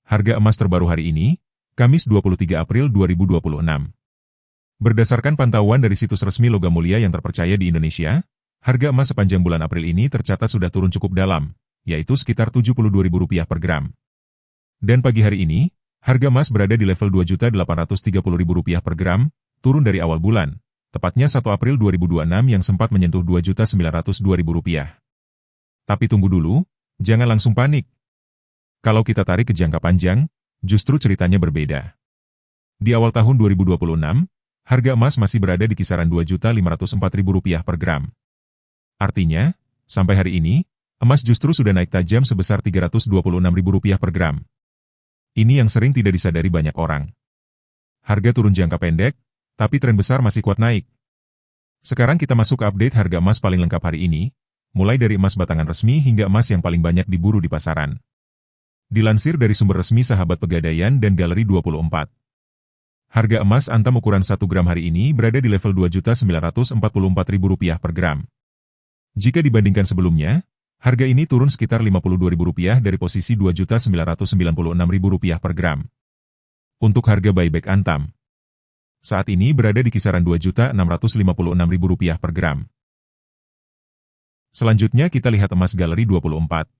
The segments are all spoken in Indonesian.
Harga emas terbaru hari ini, Kamis 23 April 2026. Berdasarkan pantauan dari situs resmi logam mulia yang terpercaya di Indonesia, harga emas sepanjang bulan April ini tercatat sudah turun cukup dalam, yaitu sekitar Rp72.000 per gram. Dan pagi hari ini, harga emas berada di level Rp2.830.000 per gram, turun dari awal bulan, tepatnya 1 April 2026 yang sempat menyentuh Rp2.902.000. Tapi tunggu dulu, jangan langsung panik. Kalau kita tarik ke jangka panjang, justru ceritanya berbeda. Di awal tahun 2026, harga emas masih berada di kisaran Rp2.504.000 per gram. Artinya, sampai hari ini, emas justru sudah naik tajam sebesar Rp326.000 per gram. Ini yang sering tidak disadari banyak orang. Harga turun jangka pendek, tapi tren besar masih kuat naik. Sekarang kita masuk ke update harga emas paling lengkap hari ini, mulai dari emas batangan resmi hingga emas yang paling banyak diburu di pasaran. Dilansir dari sumber resmi Sahabat Pegadaian dan Galeri 24. Harga emas antam ukuran 1 gram hari ini berada di level Rp2.944.000 per gram. Jika dibandingkan sebelumnya, harga ini turun sekitar Rp52.000 dari posisi Rp2.996.000 per gram. Untuk harga buyback antam, saat ini berada di kisaran Rp2.656.000 per gram. Selanjutnya kita lihat emas Galeri 24.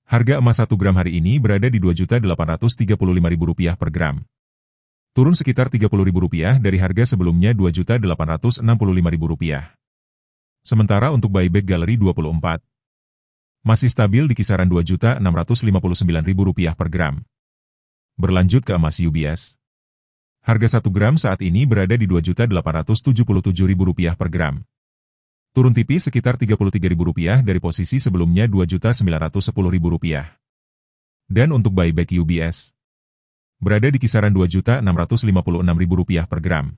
Harga emas 1 gram hari ini berada di Rp2.835.000 per gram. Turun sekitar Rp30.000 dari harga sebelumnya Rp2.865.000. Sementara untuk buyback Galeri 24, masih stabil di kisaran Rp2.659.000 per gram. Berlanjut ke emas UBS. Harga 1 gram saat ini berada di Rp2.877.000 per gram. Turun tipis sekitar Rp33.000 dari posisi sebelumnya Rp2.910.000. Dan untuk buyback UBS, berada di kisaran Rp2.656.000 per gram.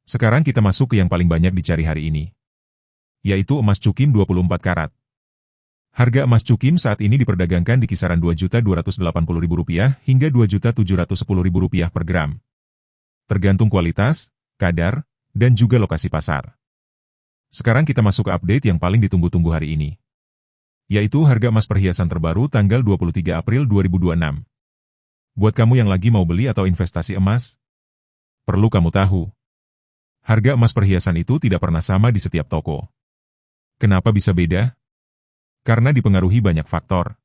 Sekarang kita masuk ke yang paling banyak dicari hari ini, yaitu emas cukim 24 karat. Harga emas cukim saat ini diperdagangkan di kisaran Rp2.280.000 hingga Rp2.710.000 per gram. Tergantung kualitas, kadar, dan juga lokasi pasar. Sekarang kita masuk ke update yang paling ditunggu-tunggu hari ini, yaitu harga emas perhiasan terbaru tanggal 23 April 2026. Buat kamu yang lagi mau beli atau investasi emas, perlu kamu tahu, harga emas perhiasan itu tidak pernah sama di setiap toko. Kenapa bisa beda? Karena dipengaruhi banyak faktor.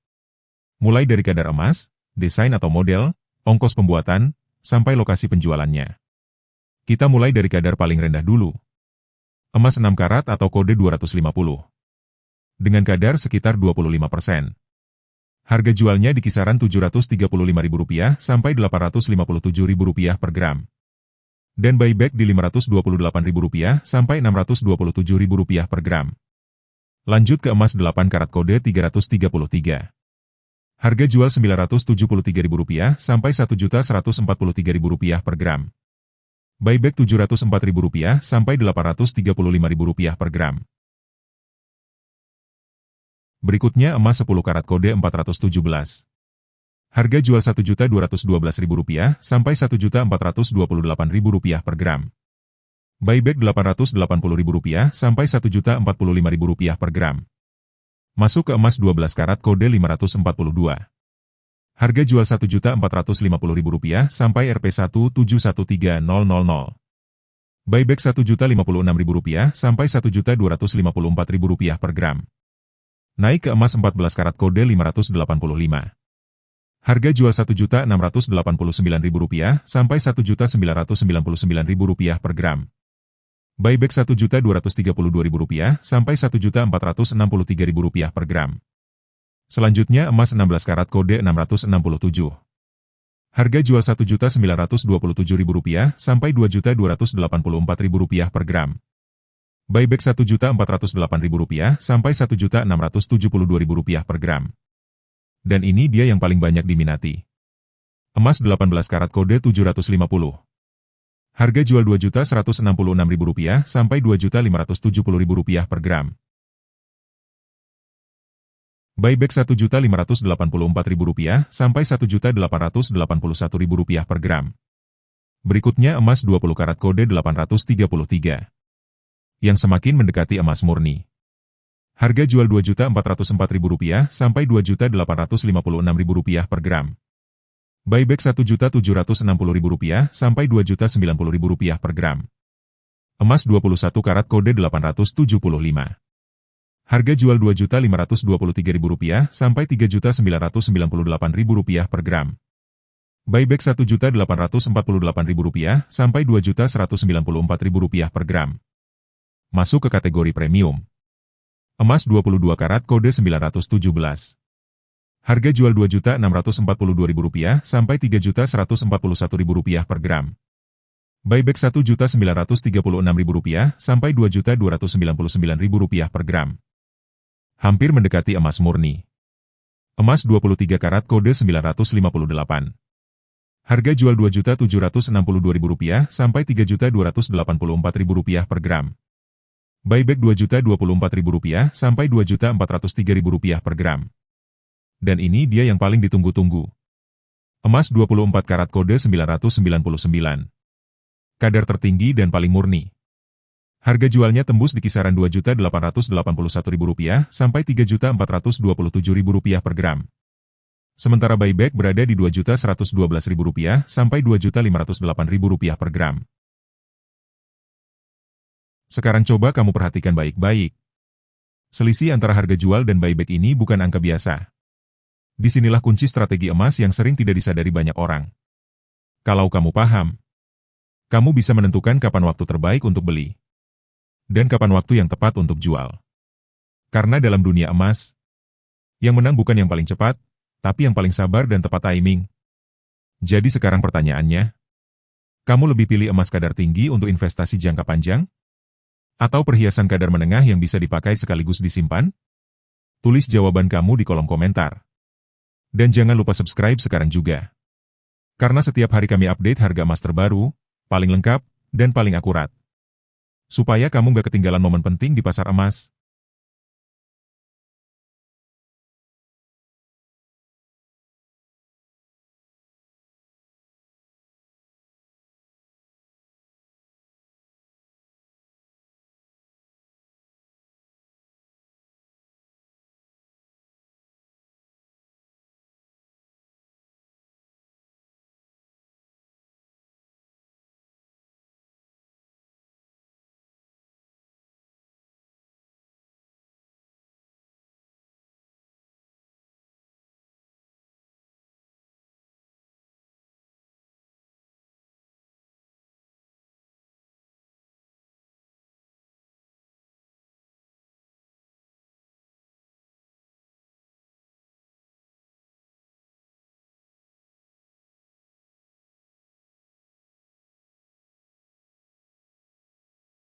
Mulai dari kadar emas, desain atau model, ongkos pembuatan, sampai lokasi penjualannya. Kita mulai dari kadar paling rendah dulu. Emas 6 karat atau kode 250. Dengan kadar sekitar 25%. Harga jualnya di kisaran Rp735.000 sampai Rp857.000 per gram. Dan buyback di Rp528.000 sampai Rp627.000 per gram. Lanjut ke emas 8 karat kode 333. Harga jual Rp973.000 sampai Rp1.143.000 per gram. Buyback Rp704.000 sampai Rp835.000 per gram. Berikutnya emas 10 karat kode 417. Harga jual Rp1.212.000 sampai Rp1.428.000 per gram. Buyback Rp880.000 sampai Rp1.045.000 per gram. Masuk ke emas 12 karat kode 542. Harga jual Rp1.450.000 sampai Rp1.713.000. Buyback Rp1.056.000 sampai Rp1.254.000 per gram. Naik ke emas 14 karat kode 585. Harga jual Rp1.689.000 sampai Rp1.999.000 per gram. Buyback Rp1.232.000 sampai Rp1.463.000 per gram. Selanjutnya emas 16 karat kode 667. Harga jual Rp1.927.000 sampai Rp2.284.000 per gram. Buyback Rp1.408.000 sampai Rp1.672.000 per gram. Dan ini dia yang paling banyak diminati. Emas 18 karat kode 750. Harga jual Rp2.166.000 sampai Rp2.570.000 per gram. Buyback Rp1.584.000 sampai Rp1.881.000 per gram. Berikutnya emas 20 karat kode 833. Yang semakin mendekati emas murni. Harga jual Rp2.404.000 sampai Rp2.856.000 per gram. Buyback Rp1.760.000 sampai Rp2.090.000 per gram. Emas 21 karat kode 875. Harga jual Rp2.523.000 sampai Rp3.998.000 per gram. Buyback Rp1.848.000 sampai Rp2.194.000 per gram. Masuk ke kategori premium. Emas 22 karat kode 917. Harga jual Rp2.642.000 sampai Rp3.141.000 per gram. Buyback Rp1.936.000 sampai Rp2.299.000 per gram. Hampir mendekati emas murni. Emas 23 karat kode 958. Harga jual Rp2.762.000 sampai Rp3.284.000 per gram. Buyback Rp2.024.000 sampai Rp2.403.000 per gram. Dan ini dia yang paling ditunggu-tunggu. Emas 24 karat kode 999. Kadar tertinggi dan paling murni. Harga jualnya tembus di kisaran Rp2.881.000 sampai Rp3.427.000 per gram. Sementara buyback berada di Rp2.112.000 sampai Rp2.508.000 per gram. Sekarang coba kamu perhatikan baik-baik. Selisih antara harga jual dan buyback ini bukan angka biasa. Disinilah kunci strategi emas yang sering tidak disadari banyak orang. Kalau kamu paham, kamu bisa menentukan kapan waktu terbaik untuk beli, dan kapan waktu yang tepat untuk jual. Karena dalam dunia emas, yang menang bukan yang paling cepat, tapi yang paling sabar dan tepat timing. Jadi sekarang pertanyaannya, kamu lebih pilih emas kadar tinggi untuk investasi jangka panjang? Atau perhiasan kadar menengah yang bisa dipakai sekaligus disimpan? Tulis jawaban kamu di kolom komentar. Dan jangan lupa subscribe sekarang juga. Karena setiap hari kami update harga emas terbaru, paling lengkap, dan paling akurat. Supaya kamu gak ketinggalan momen penting di pasar emas.